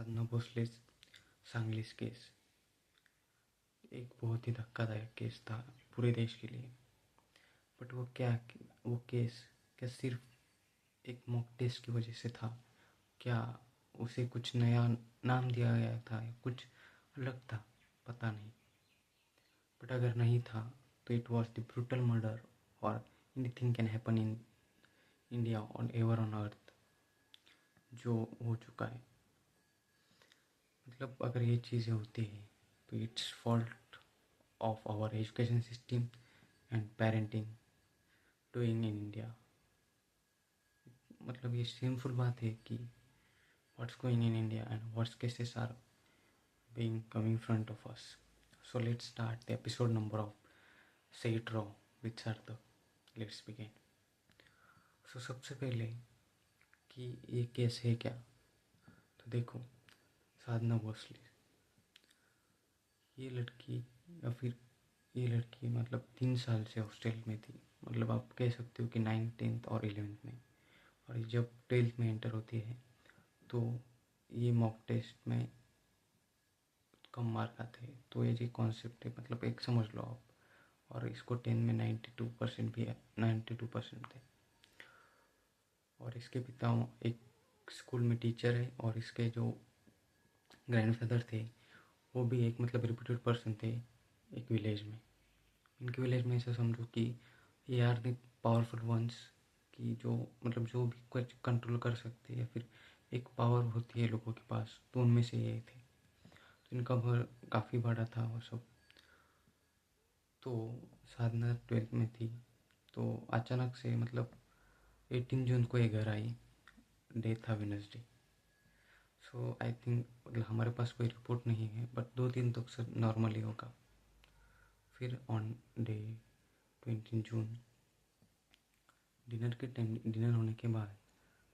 Sadhana Bhosale सांगलीस case एक बहुत ही धक्कादायक केस था पूरे देश के लिए। बट वो केस क्या सिर्फ एक मॉक टेस्ट की वजह से था? क्या उसे कुछ नया नाम दिया गया था या कुछ अलग था? पता नहीं। बट अगर नहीं था तो it was the brutal murder और anything can happen in India on ever on earth जो हो चुका है। मतलब अगर ये चीज़ें होती है तो it's fault of our education system and parenting doing in India. मतलब ये शेमफुल बात है कि what's going in India and what's cases are being coming in front of us. So let's start the episode number of Say It Raw with Sarthak. Let's begin. So सबसे पहले कि ये case है क्या, तो देखो साधना भोसले ये लड़की मतलब 3 साल से हॉस्टल में थी। मतलब आप कह सकते हो कि 9th 10th और 11th में, और जब 12th में एंटर होती है तो ये मॉक टेस्ट में कम मार्क आते हैं। तो ये जो कॉन्सेप्ट है मतलब एक समझ लो आप। और इसको 10 में 92% भी है, 92% थे। और इसके पिता एक स्कूल में टीचर है और इसके जो ग्रैंडफादर थे वो भी एक मतलब रिप्यूटेड पर्सन थे एक विलेज में। इनके विलेज में ऐसा समझो कि ये आर द पावरफुल वंस कि जो मतलब जो भी कुछ कंट्रोल कर सकते या फिर एक पावर होती है लोगों के पास, तो उनमें से ये थे। तो इनका घर काफ़ी बड़ा था वो सब। तो साधना 12th में थी तो अचानक से मतलब 18 जून को ये घर आई। डे था वेडनेसडे। सो आई थिंक मतलब हमारे पास कोई रिपोर्ट नहीं है बट 2 दिन तो अक्सर नॉर्मली होगा। फिर ऑन डे 20 जून डिनर होने के बाद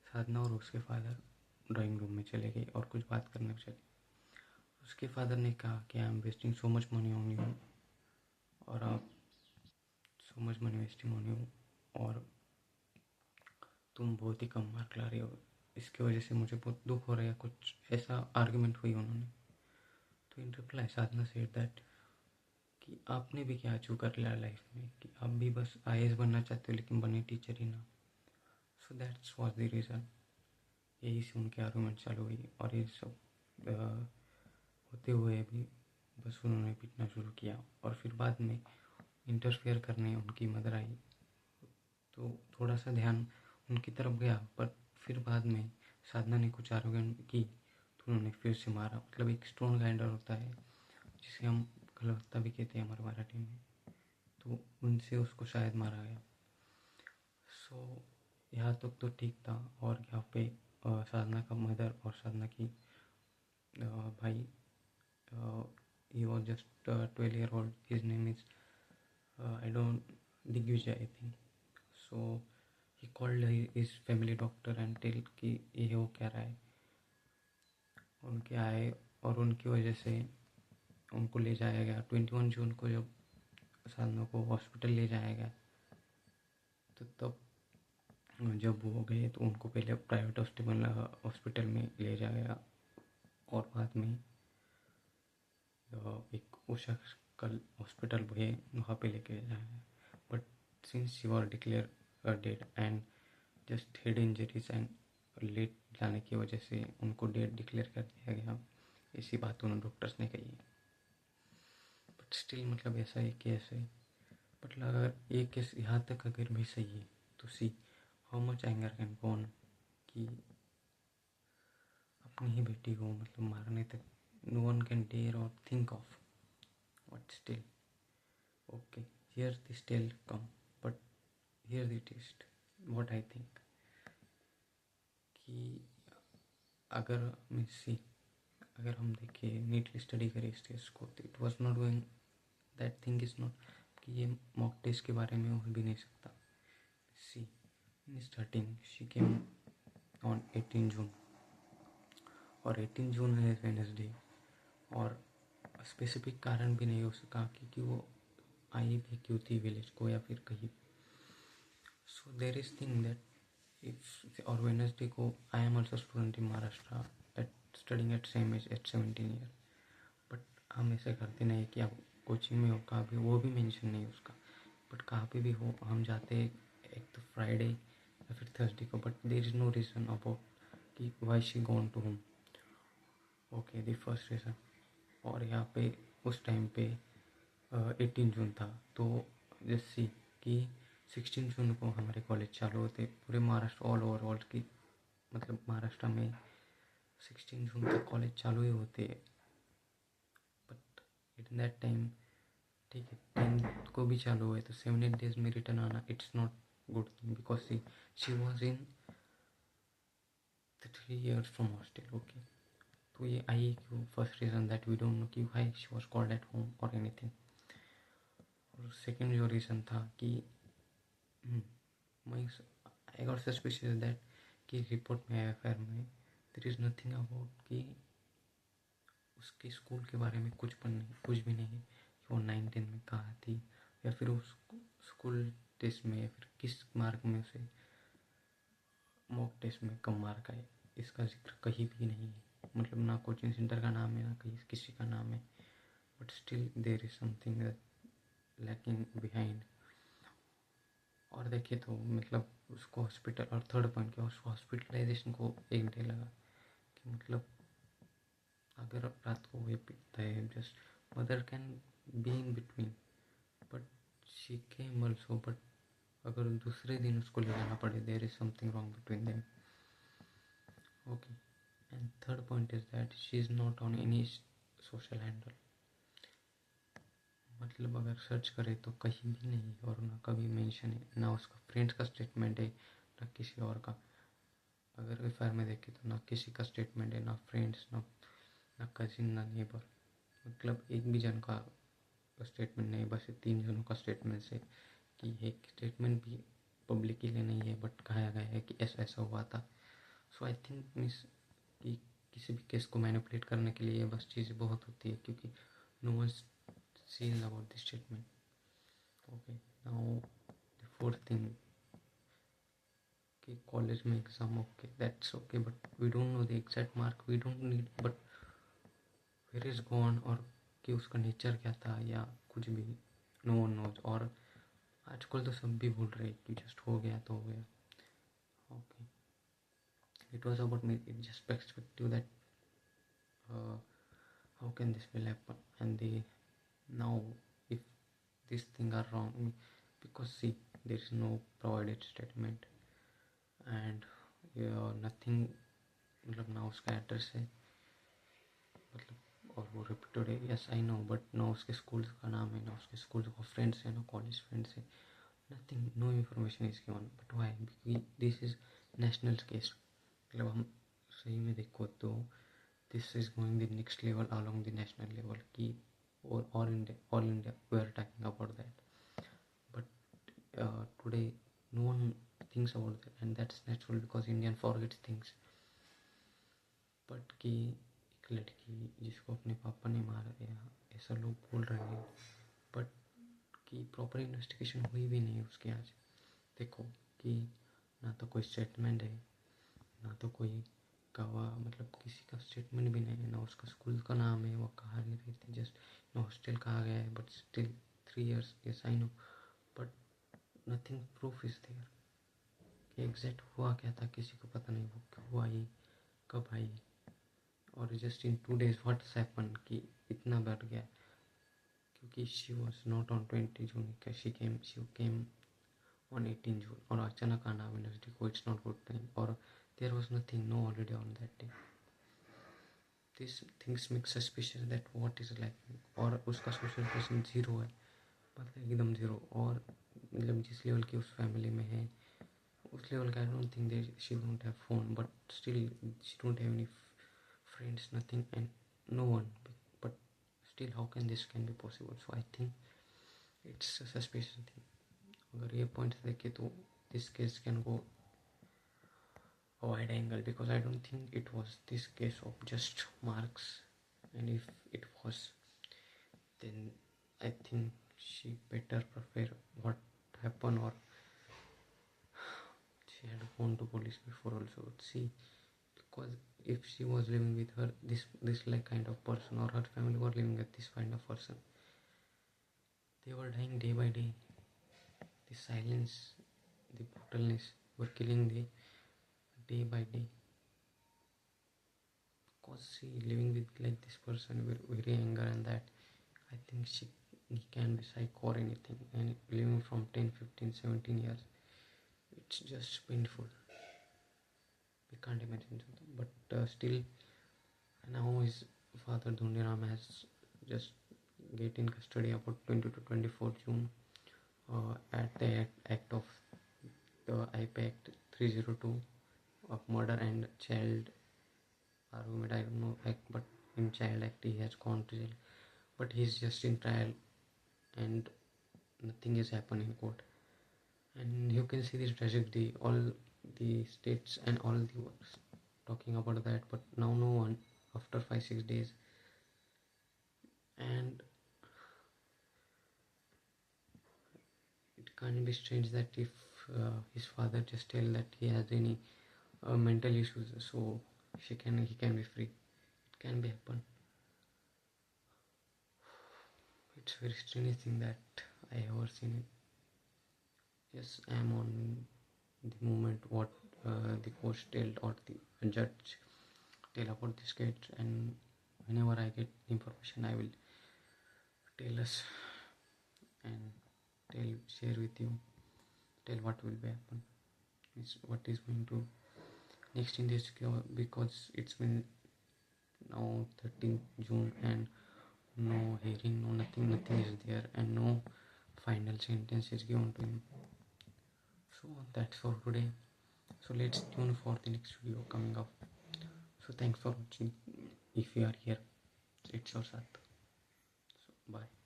साधना और उसके फादर ड्राइंग रूम में चले गए और कुछ बात करने चले। उसके फादर ने कहा कि I am wasting so much money on you और आप so much money wasting on you और तुम बहुत ही कम मार्क ला रहे हो, इसकी वजह से मुझे बहुत दुख हो रहा है। कुछ ऐसा आर्गुमेंट हुई उन्होंने। तो इन रिप्लाई साधना सेड दैट कि आपने भी क्या अचीव कर लिया लाइफ में कि आप भी बस आईएएस बनना चाहते हो लेकिन बने टीचर ही ना। So that's was the reason. यही से उनकी आर्गुमेंट चालू हुई और ये सब होते हुए भी बस उन्होंने पीटना शुरू किया। और फिर बाद में इंटरफेयर करने उनकी मदर आई तो थोड़ा सा ध्यान उनकी तरफ गया। पर फिर बाद में साधना ने कुछ आर्गुमेंट की तो उन्होंने फिर से मारा। मतलब एक स्टोन ग्राइंडर होता है जिसे हम खलबत्ता भी कहते हैं हमारे मराठी में, तो उनसे उसको शायद मारा गया। सो यहाँ तक तो ठीक था। और यहाँ पे साधना का मदर और साधना की भाई, he was just 12-year-old. His name is I don't Digvijay, I think. So he called his family doctor and tell कि ये हो क्या रहा है। उनके आए और उनकी वजह से उनको ले जाया गया। 21 जून को जब साधना को हॉस्पिटल ले जाया गया तो तब जब वो गए तो उनको पहले प्राइवेट हॉस्पिटल में ले जाया गया और बाद में एक उषा कल हॉस्पिटल है वहाँ पे लेके जाया गया। But since she was declare dead and just head injuries and let जाने की वजह से उनको डेड डिक्लेयर कर दिया गया। इसी बात उन्होंने डॉक्टर्स ने कही है। बट स्टिल मतलब ऐसा एक केस है। बट अगर ये केस यहाँ तक अगर भी सही है तो see how much anger can go on कि अपनी ही बेटी को मतलब मारने तक नो वन कैन डेयर और think of. But still okay, here this tell come. But here the twist what I think कि अगर अगर हम देखें नीटली स्टडी करें इस टेस्ट को तो it was not going that thing is not कि ये मॉक टेस्ट के बारे में हो भी नहीं सकता। See in starting she came on 18 June और 18 जून है वेडनेसडे और स्पेसिफिक कारण भी नहीं हो सका क्योंकि वो आई भी क्यों थी विलेज को या फिर कहीं। So there is thing that if और वेडनेसडे को I am also student in Maharashtra at studying at same age at 17 year. But हम ऐसे करते नहीं कि आप कोचिंग में हो, कहाँ भी वो भी मेंशन नहीं उसका, बट कहाँ पे भी हो हम जाते एक तो फ्राइडे या फिर थर्सडे को, but there is no reason about कि why she gone to home. Okay, the first reason. और यहाँ पे उस टाइम पे 18 जून था, तो जैसे कि 16 जून को हमारे कॉलेज चालू होते पूरे महाराष्ट्र, ऑल ओवर ऑल की, मतलब महाराष्ट्र में 16 जून तक कॉलेज चालू ही होते हैं। बट इन दैट टाइम ठीक है, 10th को भी चालू हुए तो 7-8 डेज में रिटर्न आना, it's not good thing because she was in 3 years from hostel. Okay, तो ये आई क्यों, first reason that we don't know कि why she was called at home और एनीथिंग। और सेकेंड जो रीज़न था कि आई गॉट सस्पिशियस दैट कि रिपोर्ट में एफआईआर में देयर इज़ नथिंग अबाउट कि उसके स्कूल के बारे में कुछ भी नहीं है कि वो 9-10 में कहाँ थी, या फिर उस स्कूल टेस्ट में, या फिर किस मार्क में उसे मॉक टेस्ट में कम मार्क आए, इसका जिक्र कहीं भी नहीं है। मतलब ना कोचिंग सेंटर का नाम है, ना कहीं किसी का नाम है, but still there is something lacking behind. और देखिए तो मतलब उसको हॉस्पिटल, और थर्ड पॉइंट क्या, उसको हॉस्पिटलाइजेशन को 1 डे लगा कि मतलब अगर रात को वो पीता है, just mother can be in between, but she came also, but अगर दूसरे दिन उसको ले जाना पड़े, there is something wrong between them. Okay, and third point is that she is not on any social handle. मतलब अगर सर्च करे तो कहीं भी नहीं, और ना कभी मेंशन है, ना उसका फ्रेंड्स का स्टेटमेंट है, ना किसी और का। अगर एफआईआर में देखे तो ना किसी का स्टेटमेंट है, ना फ्रेंड्स, ना कजिन, ना नेबर, मतलब एक भी जन का स्टेटमेंट नहीं, बस ये 3 जनों का स्टेटमेंट है कि एक स्टेटमेंट भी पब्लिक के लिए नहीं है, बट कहा गया है कि ऐसा ऐसा हुआ था। सो आई थिंक मिस कि किसी भी केस को मैनिपुलेट करने के लिए बस चीज़ें बहुत होती है, क्योंकि no one sees about this statement. Okay, now the fourth thing कि कॉलेज में exam, okay that's okay, but we don't know the exact mark, we don't need, but where is gone, और कि उसका नेचर क्या था या कुछ भी, नो वन नोज। और आजकल तो सब भी भूल रहे कि जस्ट हो गया तो हो गया। Okay, it was about me, it just perspective that how can this will happen, and the now if these things are wrong, because see there is no provided statement, and nothing, मतलब ना उसका address है, मतलब और वो reputed है, yes I know, but ना उसके स्कूल का नाम है, ना उसके स्कूल का फ्रेंड्स है, ना कॉलेज फ्रेंड्स है, nothing, no information is given. But why, because this is national case. मतलब हम सही में देखो तो this is going the next level along the national level की, or all India we are talking about that, but today no one thinks about that, and that's natural because Indian forgets things। But कि एक लड़की जिसको अपने पापा ने मारा गया, ऐसा लोग बोल रहे हैं, बट कि प्रॉपर इन्वेस्टिगेशन हुई भी नहीं उसकी। आज देखो कि ना तो कोई स्टेटमेंट है, ना तो कोई गवाह, मतलब किसी का स्टेटमेंट भी नहीं है, ना उसका स्कूल का नाम है, वो कहाँ रह रही थी, जस्ट ना हॉस्टल कहाँ गया है, but still 3 years, yes I know, but nothing proof is there कि एग्जैक्ट हुआ क्या था, किसी को पता नहीं वो क्यों आई, कब आई, और just in 2 days what happen कि इतना बढ़ गया, क्योंकि she was not on 20 June, she came on 18 June, और अचानक आना वेडनेसडे को, इट्स नॉट गुड थिंग, और there was nothing, no holiday on that day. This things make suspicious that what is lacking, और उसका सोशल पर्सन जीरो है, मतलब एकदम जीरो। और मतलब जिस लेवल की उस फैमिली में है, उस लेवल का I don't think they she don't have phone, but still she don't have any friends, nothing, and no one, but still how can this can be possible. So I think it's suspicious thing. अगर ये points देखे तो this case can go a wide angle, because I don't think it was this case of just marks, and if it was, then I think she better prepare what happened, or she had gone to police before also. See, because if she was living with her this like kind of person, or her family were living with this kind of person, they were dying day by day. The silence, the brutalness were killing the day by day, because she living with like this person with very anger, and that I think he can be psycho or anything, and living from 10, 15, 17 years, it's just painful. We can't imagine something. But still, now his father Dhundiram has just get in custody about 20 to 24 June at the act of the IP Act 302 of murder and child argument. I don't know act, but in child act he has gone to jail. But he's just in trial, and nothing is happening in court. And you can see this tragedy, all the states and all the works talking about that, but now no one after 5-6 days. And it can't be strange that if his father just tell that he has any mental issues, so he can be free. It can be happen. It's very strange thing that I ever seen it. Yes, I am on the moment what the coach tell or the judge tell about this case, and whenever I get information I will tell us and share with you, tell what will be happen, what is going to next in this, because it's been now 13th June and no hearing, no nothing is there, and no final sentence is given to him. So that's for today. So let's tune for the next video coming up. So thanks for watching. If you are here, it's your Sat. So bye.